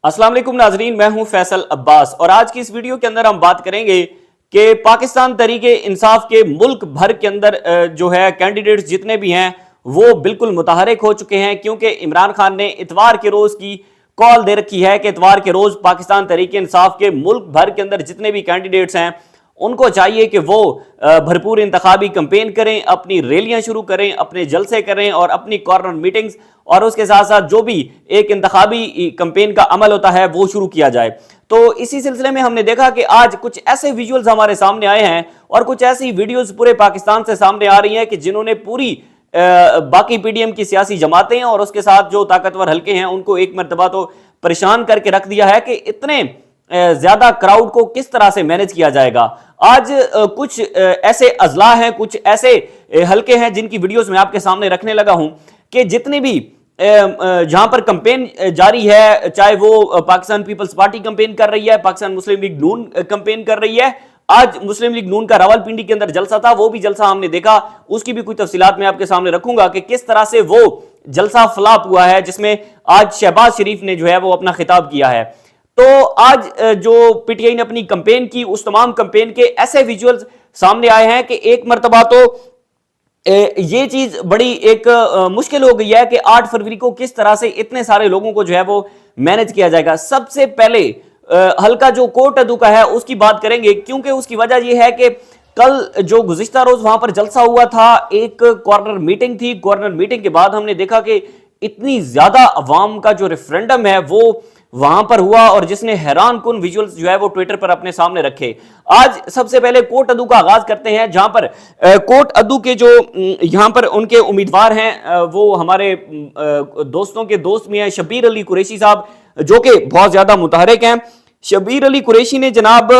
अस्सलाम वालेकुम नाजरीन, मैं हूं फैसल अब्बास और आज की इस वीडियो के अंदर हम बात करेंगे कि पाकिस्तान तहरीक इंसाफ के मुल्क भर के अंदर जो है कैंडिडेट्स जितने भी हैं वो बिल्कुल मुतहरिक हो चुके हैं, क्योंकि इमरान खान ने इतवार के रोज की कॉल दे रखी है कि इतवार के रोज पाकिस्तान तहरीक इंसाफ के मुल्क भर के अंदर जितने भी कैंडिडेट्स हैं उनको चाहिए कि वो भरपूर इंतखाबी कैंपेन करें, अपनी रैलियां शुरू करें, अपने जलसे करें और अपनी कॉर्नर मीटिंग्स और उसके साथ साथ जो भी एक इंतखाबी कैंपेन का अमल होता है वो शुरू किया जाए। तो इसी सिलसिले में हमने देखा कि आज कुछ ऐसे विजुअल्स हमारे सामने आए हैं और कुछ ऐसी वीडियोस पूरे पाकिस्तान से सामने आ रही हैं कि जिन्होंने पूरी बाकी पीडीएम की सियासी जमातें और उसके साथ जो ताकतवर हल्के हैं उनको एक मरतबा तो परेशान करके रख दिया है कि इतने ज्यादा क्राउड को किस तरह से मैनेज किया जाएगा। आज कुछ ऐसे अजला हैं, कुछ ऐसे हल्के हैं जिनकी वीडियोस मैं आपके सामने रखने लगा हूं कि जितने भी जहां पर कैंपेन जारी है, चाहे वो पाकिस्तान पीपल्स पार्टी कैंपेन कर रही है, पाकिस्तान मुस्लिम लीग नून कैंपेन कर रही है। आज मुस्लिम लीग नून का रावलपिंडी के अंदर जलसा था, वो भी जलसा हमने देखा, उसकी भी कुछ तफसीलात मैं आपके सामने रखूंगा कि किस तरह से वो जलसा फ्लॉप हुआ है, जिसमें आज शहबाज शरीफ ने जो है वो अपना खिताब किया है। तो आज जो पीटीआई ने अपनी कैंपेन की, उस तमाम कैंपेन के ऐसे विजुअल्स सामने आए हैं कि एक मरतबा तो ये चीज बड़ी एक मुश्किल हो गई है कि 8 फरवरी को किस तरह से इतने सारे लोगों को जो है वो मैनेज किया जाएगा। सबसे पहले हल्का जो कोट अदू का है उसकी बात करेंगे, क्योंकि उसकी वजह यह है कि कल जो गुज़िश्ता रोज वहां पर जलसा हुआ था, एक कॉर्नर मीटिंग थी। कॉर्नर मीटिंग के बाद हमने देखा कि इतनी ज्यादा अवाम का जो रेफरेंडम है वो वहां पर हुआ और जिसने हैरान कुन विजुअल्स जो है वो ट्विटर पर अपने सामने रखे। आज सबसे पहले कोट अदू का आगाज करते हैं, जहां पर कोट अदू के जो यहां पर उनके उम्मीदवार हैं वो हमारे दोस्तों के दोस्त में हैं शब्बीर अली कुरैशी साहब, जो कि बहुत ज्यादा मुतहरिक हैं। शब्बीर अली कुरैशी ने जनाब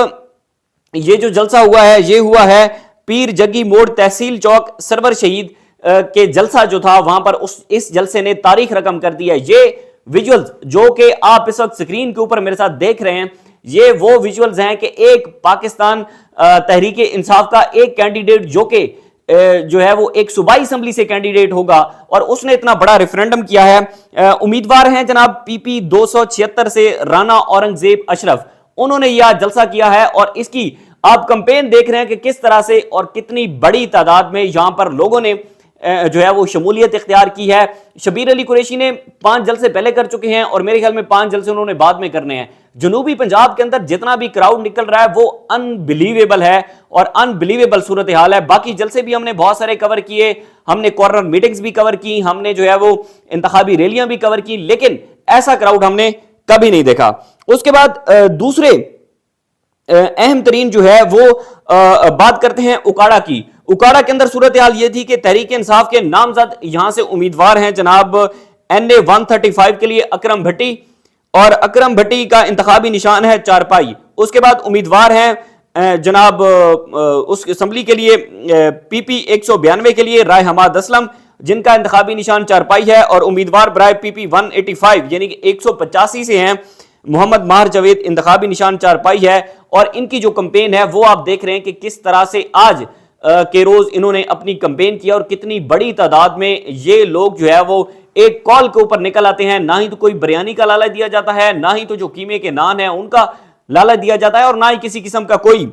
ये जो जलसा हुआ है ये हुआ है पीर जग्गी मोड़ तहसील चौक सरवर शहीद के जलसा जो था वहां पर इस जलसे ने तारीख रकम कर दी है। ये विजुअल्स जो कि आप इस वक्त स्क्रीन के ऊपर मेरे साथ देख रहे हैं, ये वो विजुअल्स हैं कि एक पाकिस्तान तहरीक इंसाफ का एक कैंडिडेट जो कि जो है वो एक सूबाई असेंबली से कैंडिडेट होगा और उसने इतना बड़ा रेफरेंडम किया है। उम्मीदवार हैं जनाब पीपी 276 से राना औरंगजेब अशरफ, उन्होंने यह जलसा किया है और इसकी आप कैंपेन देख रहे हैं कि किस तरह से और कितनी बड़ी तादाद में यहां पर लोगों ने जो है वो शमूलियत इख्तियार की है। शब्बीर अली कुरैशी ने 5 जलसे पहले कर चुके हैं और मेरे ख्याल में 5 जलसे उन्होंने बाद में करने हैं। जनूबी पंजाब के अंदर जितना भी क्राउड निकल रहा है वो अनबिलीवेबल है और अनबिलीवेबल सूरत हाल है। बाकी जलसे भी हमने बहुत सारे कवर किए, हमने कॉर्नर मीटिंग्स भी कवर की, हमने जो है वो इंतखाबी रैलियां भी कवर की, लेकिन ऐसा क्राउड हमने कभी नहीं देखा। उसके बाद दूसरे अहम तरीन जो है वो बात करते हैं उकाड़ा की। उकाड़ा के अंदर सूरत हाल ये थी कि तहरीक इंसाफ के नामजद यहां से उम्मीदवार हैं जनाब NA 135 के लिए अकरम भट्टी, और अकरम भट्टी का इंतखाबी निशान है चारपाई। उसके बाद उम्मीदवार हैं जनाब उस असेंबली के लिए PP 192 के लिए राय हमाद असलम, जिनका इंतखाबी निशान चारपाई है, और उम्मीदवार बराए PP 185 यानी कि 185 से हैं मोहम्मद माहर जवेद, इंतखाबी निशान चारपाई है। और इनकी जो कैंपेन है वो आप देख रहे हैं कि किस तरह से आज के रोज इन्होंने अपनी कैंपेन किया और कितनी बड़ी तादाद में ये लोग जो है वो एक कॉल के ऊपर निकल आते हैं। ना ही तो कोई बिरयानी का लालच दिया जाता है, ना ही तो जो कीमे के नान है उनका लालच दिया जाता है, और ना ही किसी किस्म का कोई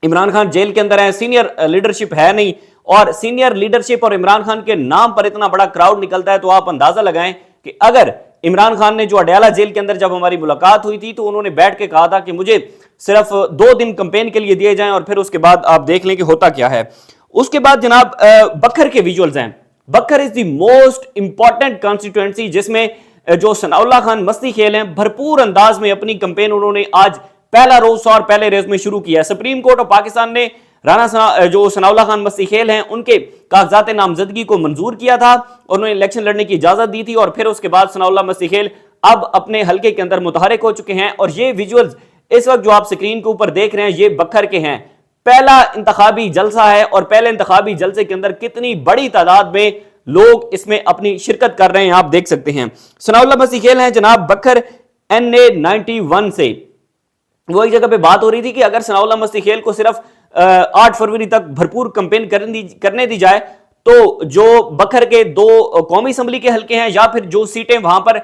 इमरान खान जेल के अंदर है, सीनियर लीडरशिप है नहीं। और सीनियर लीडरशिप और इमरान खान के नाम पर इतना बड़ा क्राउड निकलता है तो आप अंदाजा लगाएं कि अगर इमरान खान ने जो अडयाला जेल के अंदर जब हमारी मुलाकात हुई थी तो उन्होंने बैठ के कहा था कि मुझे सिर्फ 2 दिन कैंपेन के लिए दिए जाएं और फिर उसके बाद आप देख लें कि होता क्या है। उसके बाद जनाब बखर के विजुअल्स हैं। बखर is the most important constituency, जिसमें जो सनाउल्लाह खान मस्ती खेल हैं भरपूर अंदाज में अपनी कैंपेन उन्होंने आज पहला रोज और पहले रेस में शुरू किया है। सुप्रीम कोर्ट ऑफ पाकिस्तान ने जो सनाउल्लाह खान मस्ती खेल हैं उनके कागजात नामजदगी को मंजूर किया था और उन्हें इलेक्शन लड़ने की इजाजत दी थी, और फिर उसके बाद सनाउल्लाह मस्ती खेल अब अपने हल्के के अंदर मुतहरिक हो चुके हैं। और ये विजुअल्स इस वक्त जो आप स्क्रीन के ऊपर देख रहे हैं ये बखर के हैं। पहला इंतखाबी जलसा है और पहले इंतखाबी जलसे के अंदर कितनी बड़ी तादाद में लोग इसमें अपनी शिरकत कर रहे हैं आप देख सकते हैं। सनाउल्लाह मस्ती खेल हैं जनाब बखर NA 91 से। वो एक जगह पे बात हो रही थी कि अगर सनाउल्लाह मस्ती खेल को सिर्फ 8 फरवरी तक भरपूर कैंपेन करने दी जाए तो जो बखर के 2 कौमी असेंबली के हल्के हैं या फिर जो सीटें वहां पर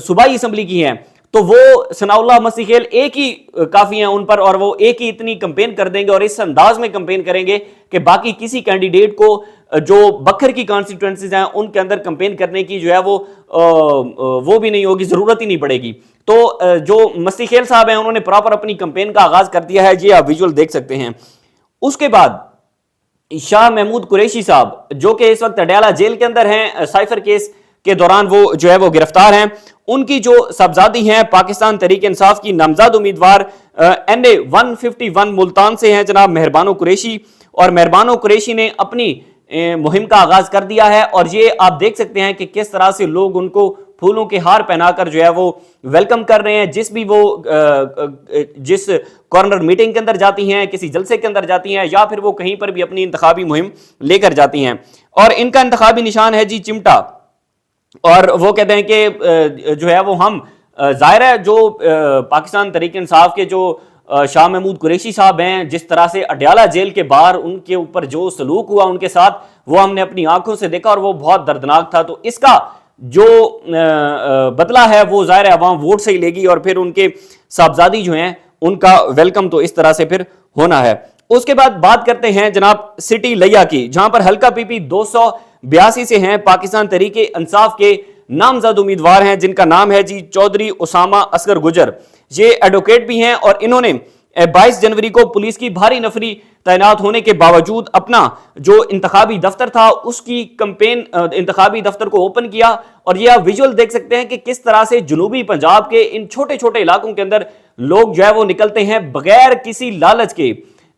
सूबाई असेंबली की हैं तो वो सनाउल्लाह मसीखेल एक ही काफी हैं उन पर, और वो एक ही इतनी कंपेन कर देंगे और इस अंदाज में कंपेन करेंगे कि बाकी किसी कैंडिडेट को जो बखर की कॉन्स्टिट्यूएंसीज हैं उनके अंदर कंपेन करने की जो है वो भी नहीं होगी, जरूरत ही नहीं पड़ेगी। तो जो मसीखेल साहब हैं उन्होंने प्रॉपर अपनी कंपेन का आगाज कर दिया है, ये आप विजुअल देख सकते हैं। उसके बाद शाह महमूद कुरैशी साहब जो कि इस वक्त अडयाला जेल के अंदर हैं, साइफर केस के दौरान वो जो है वो गिरफ्तार हैं। उनकी जो साहबजादी हैं पाकिस्तान तहरीक इंसाफ की नामजद उम्मीदवार NA 151 मुल्तान से हैं जनाब मेहरबानो कुरैशी, और मेहरबानो कुरैशी ने अपनी मुहिम का आगाज कर दिया है। और ये आप देख सकते हैं कि किस तरह से लोग उनको फूलों के हार पहनाकर जो है वो वेलकम कर रहे हैं। जिस कॉर्नर मीटिंग के अंदर जाती हैं, किसी जलसे के अंदर जाती हैं, या फिर वो कहीं पर भी अपनी इंतखाबी मुहिम लेकर जाती हैं। और इनका इंतखाबी निशान है जी चिमटा, और वो कहते हैं कि जो है वो हम जाहिर है जो पाकिस्तान तहरीक इंसाफ के जो शाह महमूद कुरैशी साहब हैं, जिस तरह से अडयाला जेल के बाहर उनके ऊपर जो सलूक हुआ उनके साथ, वो हमने अपनी आंखों से देखा और वो बहुत दर्दनाक था। तो इसका जो बदला है वो जाहिर है अवाम वोट से ही लेगी, और फिर उनके साहबजादी जो हैं उनका वेलकम तो इस तरह से फिर होना है। उसके बाद बात करते हैं जनाब सिटी लिया की, जहां पर हल्का PP 282 से हैं पाकिस्तान तहरीक इंसाफ के नामजद उम्मीदवार हैं, जिनका नाम है जी चौधरी उसामा असगर गुजर। ये एडवोकेट भी हैं और इन्होंने 22 जनवरी को पुलिस की भारी नफरी तैनात होने के बावजूद अपना जो इंतखाबी दफ्तर था उसकी कंपेन इंतखाबी दफ्तर को ओपन किया। और ये आप विजुअल देख सकते हैं कि किस तरह से जनूबी पंजाब के इन छोटे छोटे इलाकों के अंदर लोग जो है वो निकलते हैं बगैर किसी लालच के।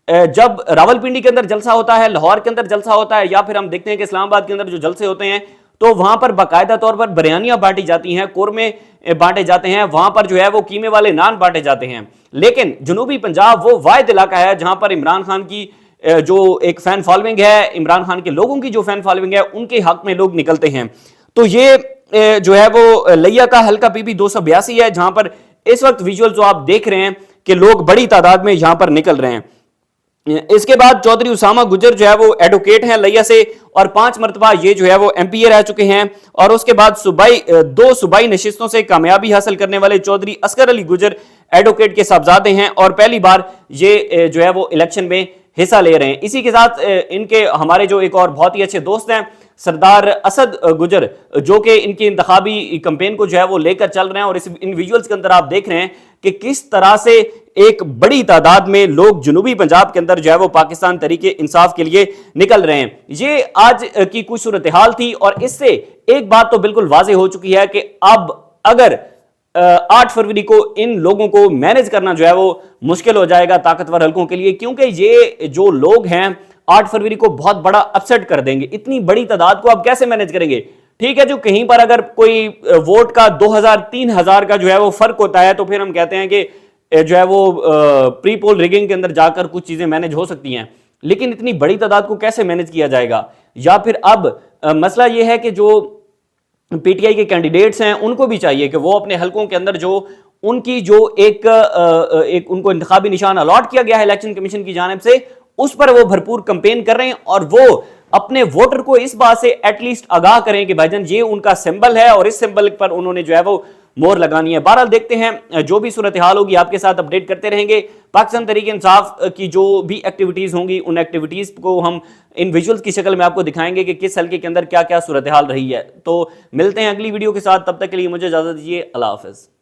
जब रावलपिंडी के अंदर जलसा होता है, लाहौर के अंदर जलसा होता है, या फिर हम देखते हैं कि इस्लामाबाद के अंदर जो जलसे होते हैं, तो वहां पर बाकायदा तौर पर बिरयानियां बांटी जाती हैं, कोरमे बांटे जाते हैं, वहां पर जो है वो कीमे वाले नान बांटे जाते हैं। लेकिन जनूबी पंजाब वो वाहिद इलाका है जहां पर इमरान खान की जो एक फैन फॉलोइंग है, इमरान खान के लोगों की जो फैन फॉलोइंग है, उनके हक में लोग निकलते हैं। तो ये जो है वो लिया का हल्का PP 282 है, जहां पर इस वक्त विजुअल जो आप देख रहे हैं कि लोग बड़ी तादाद में यहां पर निकल रहे हैं। इसके बाद चौधरी उसामा गुजर जो है वो एडवोकेट हैं लिया से, और 5 मरतबा ये जो है वो MPA रह चुके हैं। और उसके बाद दो सूबाई नशिस्तों से कामयाबी हासिल करने वाले चौधरी असगर अली गुजर एडवोकेट के साहबजादे हैं, और पहली बार ये जो है वो इलेक्शन में हिस्सा ले रहे हैं। इसी के साथ इनके हमारे जो एक और बहुत ही अच्छे दोस्त हैं सरदार असद गुजर, जो कि इनकी इंतखाबी कैंपेन को जो है वो लेकर चल रहे हैं। और इन विजुअल्स के अंदर आप देख रहे हैं कि किस तरह से एक बड़ी तादाद में लोग जनूबी पंजाब के अंदर जो है वो पाकिस्तान तहरीक इंसाफ के लिए निकल रहे हैं। ये आज की कुछ सूरत हाल थी, और इससे एक बात तो बिल्कुल वाज़ेह हो चुकी है कि अब अगर 8 फरवरी को इन लोगों को मैनेज करना जो है वो मुश्किल हो जाएगा ताकतवर हलकों के लिए, क्योंकि ये जो लोग हैं 8 फरवरी को बहुत बड़ा अपसेट कर देंगे। इतनी बड़ी तादाद को आप कैसे मैनेज करेंगे? ठीक है, जो कहीं पर अगर कोई वोट का 2000-3000 का जो है वो फर्क होता है, तो फिर हम कहते हैं कि जो है वो प्री पोल रिगिंग के अंदर जाकर कुछ चीजें मैनेज हो सकती हैं, लेकिन इतनी बड़ी तादाद को कैसे मैनेज किया जाएगा? या फिर अब मसला यह है कि जो PTI के कैंडिडेट्स हैं उनको भी चाहिए कि वो अपने हलकों के अंदर जो उनकी जो एक उनको इंतखाबी निशान अलॉट किया गया है इलेक्शन कमीशन की जानिब से, उस पर वो भरपूर कैंपेन कर रहे हैं, और वो अपने वोटर को इस बात से एटलीस्ट आगाह करें कि भाईजान ये उनका सिंबल है और इस सिंबल पर उन्होंने जो है वो मोहर लगानी है। बहरहाल देखते हैं, जो भी सूरत हाल होगी आपके साथ अपडेट करते रहेंगे। पाकिस्तान तहरीक इंसाफ की जो भी एक्टिविटीज होंगी उन एक्टिविटीज को हम इन विजुअल्स की शक्ल में आपको दिखाएंगे कि किस हल्के के अंदर क्या क्या सूरत हाल रही है। तो मिलते हैं अगली वीडियो के साथ, तब तक के लिए मुझे इजाजत दीजिए। अल्लाह हाफिज।